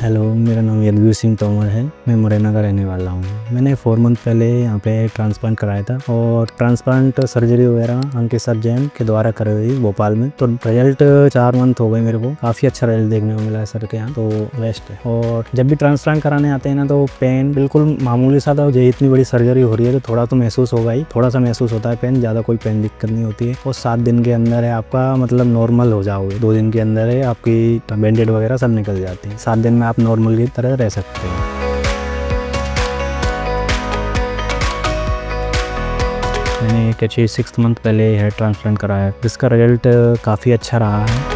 Hello, मेरा नाम यदुवीर सिंह तोमर है। मैं मुरैना का रहने वाला हूँ। मैंने 4 मंथ पहले यहाँ पे ट्रांसप्लांट कराया था और ट्रांसप्लांट सर्जरी वगैरह अंकित सर जैन के द्वारा कराई हुई भोपाल में। तो रिजल्ट 4 मंथ हो गए मेरे को, काफ़ी अच्छा रिजल्ट देखने को मिला है सर के यहाँ, तो बेस्ट है। और जब भी ट्रांसप्लांट कराने आते हैं ना तो पेन बिल्कुल मामूली सा था। ये इतनी बड़ी सर्जरी हो रही है तो थोड़ा तो महसूस होगा ही, थोड़ा सा महसूस होता है पेन, ज़्यादा कोई पेन दिक्कत नहीं होती है। और 7 दिन के अंदर है आपका मतलब नॉर्मल हो जाओगे। 2 दिन के अंदर है आपकी बैंडेड वगैरह सब निकल जाती है। 7 दिन में आप नॉर्मल की तरह रह सकते हैं। मैंने एक 6 मंथ पहले हेयर ट्रांसप्लांट कराया, जिसका रिजल्ट काफ़ी अच्छा रहा है।